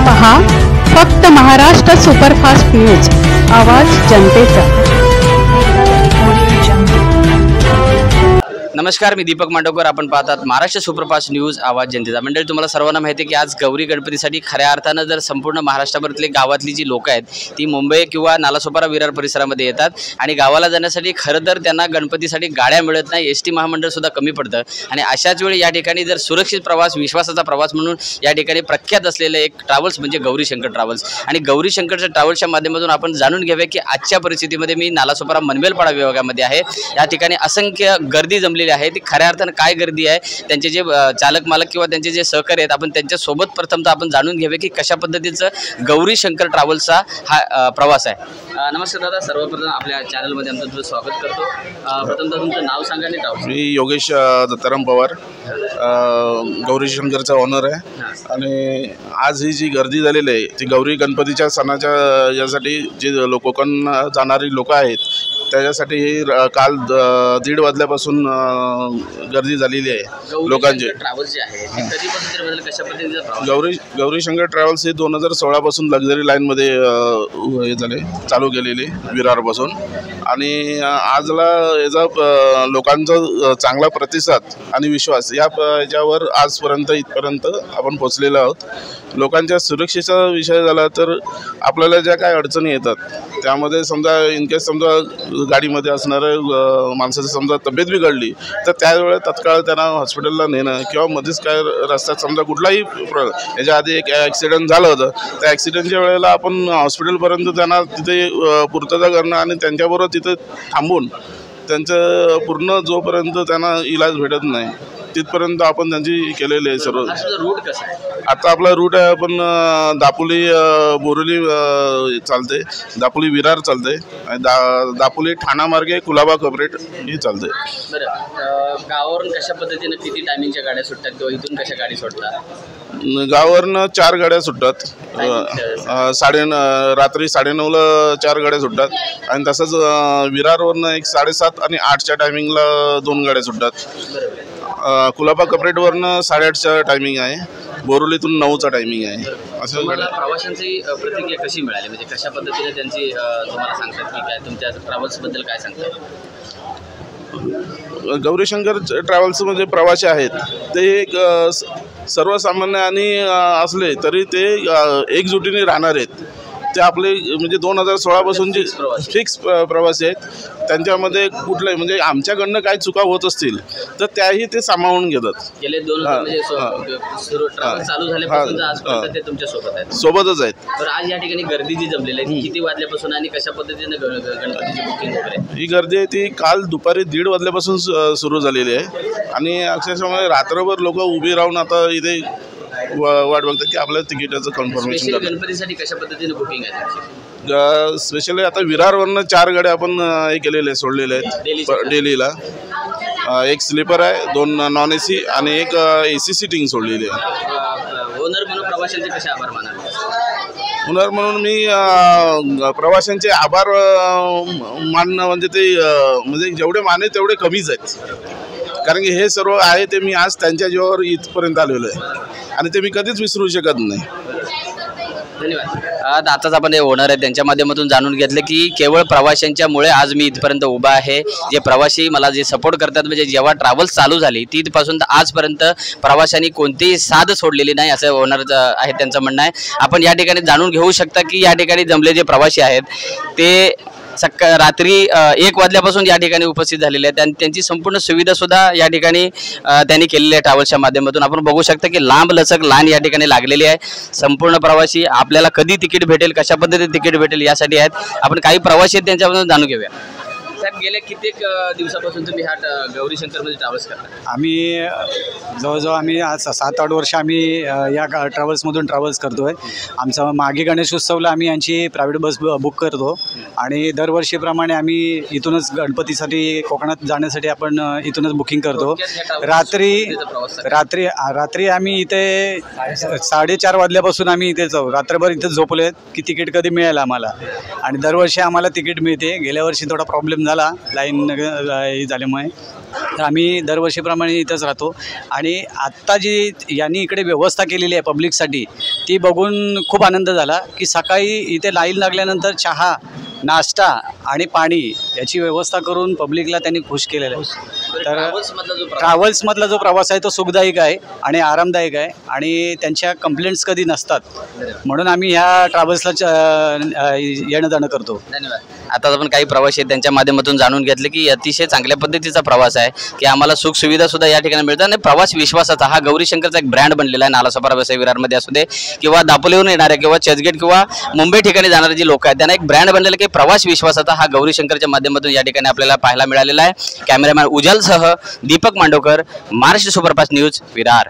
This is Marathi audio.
पहा फक्त महाराष्ट्र सुपरफास्ट न्यूज, आवाज जनतेचा। नमस्कार, मी दीपक मांडवकर। आपण पाहतात महाराष्ट्र सुपरफास्ट न्यूज, आवाज जनतेचा। मंडळी, तुम्हाला सर्वांना माहिती आहे की आज गौरी गणपतीसाठी खऱ्या अर्थानं जर संपूर्ण महाराष्ट्राभरातली गावातली जी लोक आहेत ती मुंबई किंवा नालासोपारा विरार परिसरामध्ये येतात आणि गावाला जाण्यासाठी खरं तर त्यांना गणपतीसाठी गाड्या मिळत नाही, एस टी महामंडळ सुद्धा कमी पडतं आणि अशाच वेळी या ठिकाणी जर सुरक्षित प्रवास, विश्वासाचा प्रवास म्हणून या ठिकाणी प्रख्यात असलेलं एक ट्रॅव्हल्स म्हणजे गौरी शंकर ट्रॅव्हल्स आणि गौरी शंकरच्या ट्रॅव्हल्सच्या माध्यमातून आपण जाणून घ्यावे की आजच्या परिस्थितीमध्ये मी नालासोपारा मनवेलपाडा विभागामध्ये आहे। या ठिकाणी असंख्य गर्दी जमलेली आहे। ती खऱ्या अर्थानं काय गर्दी आहे, त्यांचे जे चालक मालक किंवा त्यांचे जे सहकारी आहेत आपण त्यांच्या सोबत प्रथमतः आपण जाणून घ्यावे की कशा पद्धतीचं गौरी शंकर ट्रॅव्हल्सचा हा प्रवास आहे। नमस्कार दादा, सर्वप्रथम आपल्या चॅनलमध्ये आमचं तुझं स्वागत करतो। प्रथमतः तुमचं नाव सांगा आणि ट्रॅव्हल्स। मी योगेश दत्ताराम पवार, गौरी शंकरचा ओनर आहे आणि आज ही जी गर्दी झालेली आहे ती गौरी गणपतीच्या सणाच्या यासाठी जे कोकण जाणारी लोक आहेत त्याच्यासाठी ही काल 1:30 वाजल्यापासून गर्दी झालेली आहे लोकांची। ट्रॅव्हल्स जे आहे ते कधीपासून कशा पद्धतीचा प्रवास? गौरी शंकर ट्रॅव्हल्स हे 2016 पासून लक्झरी लाईनमध्ये हे झाले, चालू केलेले विरारपासून आणि आजला याचा लोकांचा चांगला प्रतिसाद आणि विश्वास याच्यावर आजपर्यंत इथपर्यंत आपण पोचलेलो आहोत। लोकांच्या सुरक्षेचा विषय झाला तर आपल्याला ज्या काय अडचणी येतात त्यामध्ये समजा इनकेस समजा गाडीमध्ये असणाऱ्या माणसाची समजा तब्येत बिघडली तर त्यावेळेस तत्काळ त्यांना हॉस्पिटलला नेणं किंवा मध्येच काय रस्त्यात समजा कुठलाही याच्या आधी एक ॲक्सिडेंट झालं होतं त्या ॲक्सिडेंटच्या वेळेला आपण हॉस्पिटलपर्यंत त्यांना तिथे पूर्तता करणं आणि त्यांच्याबरोबर तिथे थांबून त्यांचं पूर्ण जोपर्यंत त्यांना इलाज भेटत नाही तिथपर्यंत आपण त्यांची केलेली आहे सर्व। रूट कसा आहे आता आपला रूट आहे, आपण दापोली बोरिवली चालते, दापोली विरार चालते आणि दापोली ठाणा मार्गे कुलाबा कॉर्पोरेट ही चालते। बरं, गावावरून कशा पद्धतीने किती टायमिंगच्या गाड्या सुटतात किंवा इथून कशा गाडी सुटतात? गावावरनं 4 गाड्या सुटतात, रात्री 9:30ला 4 गाड्या सुटतात आणि तसंच विरारवरनं एक 7:30 आणि 8च्या टायमिंगला 2 गाड्या सुटतात। कुलाबा कपरेटवरनं 8:30चा टायमिंग आहे, बोरिवलीतून 9चा टायमिंग आहे। असं प्रवाशांची प्रतिक्रिया कशी मिळाली, म्हणजे कशा पद्धतीने त्यांची तुम्हाला सांगतात की काय तुमच्या ट्रॅव्हल्सबद्दल काय सांगतात? गौरी शंकर ट्रॅव्हल्समध्ये प्रवासी आहेत ते एक सर्वसामान्य आणि असले तरी ते एकजुटीने राहणार आहेत। ते आपले म्हणजे 2016 पासूनचे फिक्स प्रवासी आहेत, त्यांच्यामध्ये कुठलंही म्हणजे आमच्याकडनं काय चुका होत असतील तर त्याही ते सामावून घेतात। गेले 2 चालू झाल्यापासून आजपर्यंत ते तुमच्या सोबत आहेत, सोबतच आहेत। तर आज या ठिकाणी गर्दी जी जमलेली आहे किती वाजल्यापासून आणि कशा पद्धतीने गणपतीची बुकिंग वगैरे? ही गर्दी आहे ती काल दुपारी 1:30 वाजल्यापासून सुरू झालेली आहे आणि अक्षरशः रात्रभर लोक उभी राहून आता इथे वाट बघतात की आपल्या तिकिटाचं कन्फर्मेशन करतात। गणपतीसाठी कशा पद्धतीने बुकिंग आहे? स्पेशली आता विरारवरनं 4 गाड्या आपण हे केलेले सोडलेले आहेत डेलीला। एक स्लीपर आहे, 2 नॉन AC आणि एक AC सीटिंग सोडलेली आहे। ओनर म्हणून प्रवाशांचे कसे आभार मानाल? ओनर म्हणून मी प्रवाशांचे आभार मानणं म्हणजे ते म्हणजे जेवढे माने तेवढे कमीच आहेत, कारण की हे सर्व आहे ते मी आज त्यांच्या जीवावर इथपर्यंत आलेलो आहे आणि ते मी कधीच विसरू शकत नाही। धन्यवाद। आताच आपण हे ओनर आहेत त्यांच्या माध्यमातून जाणून घेतलं की केवळ प्रवाशांच्यामुळे आज मी इथपर्यंत उभा आहे। जे प्रवासी मला जे सपोर्ट करतात, म्हणजे जेव्हा ट्रॅव्हल्स चालू झाली तिथपासून तर आजपर्यंत प्रवाशांनी कोणतीही साथ सोडलेली नाही असं ओनर आहे त्यांचं म्हणणं आहे। आपण या ठिकाणी जाणून घेऊ शकता की या ठिकाणी जमले जे प्रवासी आहेत ते रात्री 1 वाजल्यापासून या ठिकाणी उपस्थित झालेले आहेत आणि त्यांची संपूर्ण सुविधा सुद्धा या ठिकाणी त्यांनी केलेली आहे ट्रॅव्हल्सच्या माध्यमातून। आपण बघू शकता की लांब लचक लाईन या ठिकाणी लागलेली आहे। संपूर्ण प्रवासी आपल्याला कधी तिकीट भेटेल, कशा पद्धतीने तिकीट भेटेल यासाठी आहेत। आपण काही प्रवासी आहेत त्यांच्यापासून जाणून घेऊया। साहेब, गेल्या कित्येक दिवसापासून तुम्ही ह्या गौरी शंकरमध्ये ट्रॅव्हल्स करता? आम्ही जवळजवळ आम्ही 7-8 वर्ष आम्ही या ट्रॅव्हल्समधून ट्रॅव्हल्स करतो आहे। आमचा मागे गणेशोत्सवला आम्ही यांची प्रायव्हेट बस बुक करतो आणि दरवर्षीप्रमाणे आम्ही इथूनच गणपतीसाठी कोकणात जाण्यासाठी आपण इथूनच बुकिंग करतो। रात्री आम्ही इथे 4:30 वाजल्यापासून आम्ही इथे जाऊ, रात्रभर इथेच झोपले की तिकीट कधी मिळेल आम्हाला, आणि दरवर्षी आम्हाला तिकीट मिळते। गेल्या वर्षी थोडा प्रॉब्लेम झाला लाईन हे झाल्यामुळे, तर आम्ही दरवर्षीप्रमाणे इथंच राहतो. आणि आत्ता जी यांनी इकडे व्यवस्था केलेली आहे पब्लिकसाठी ती बघून खूप आनंद झाला की सकाळी इथे लाईन लागल्यानंतर चहा, नाश्ता आणि पाणी याची व्यवस्था करून पब्लिकला त्यांनी खुश केलेलं आहे. तर ट्रॅव्हल्समधला जो प्रवास आहे तो सुखदायक आहे आणि आरामदायक आहे आणि त्यांच्या कंप्लेंट्स कधी नसतात, म्हणून आम्ही ह्या ट्रॅव्हल्सला येणं जाणं करतो. धन्यवाद. आता आपण काही प्रवासी आहेत त्यांच्या माध्यमातून जाणून घेतले की अतिशय चांगल्या पद्धतीचा प्रवास आहे की आम्हाला सुख सुविधा सुद्धा या ठिकाणी मिळतात आणि प्रवास विश्वासाचा हा गौरी शंकरचा एक ब्रँड बनलेला आहे. नालासोपारा वसई विरारमध्ये असू दे किंवा दापोलीहून येणारे किंवा चर्चगेट किंवा मुंबई ठिकाणी जाणारे जी लोक आहेत त्यांना एक ब्रँड बनलेला की प्रवास विश्वासाचा हा गौरी शंकरच्या माध्यमातून या ठिकाणी आपल्याला पाहायला मिळालेला आहे. कॅमेरामॅन उज्ज्वलसह दीपक मांडवकर, महाराष्ट्र सुपरफास्ट न्यूज, विरार.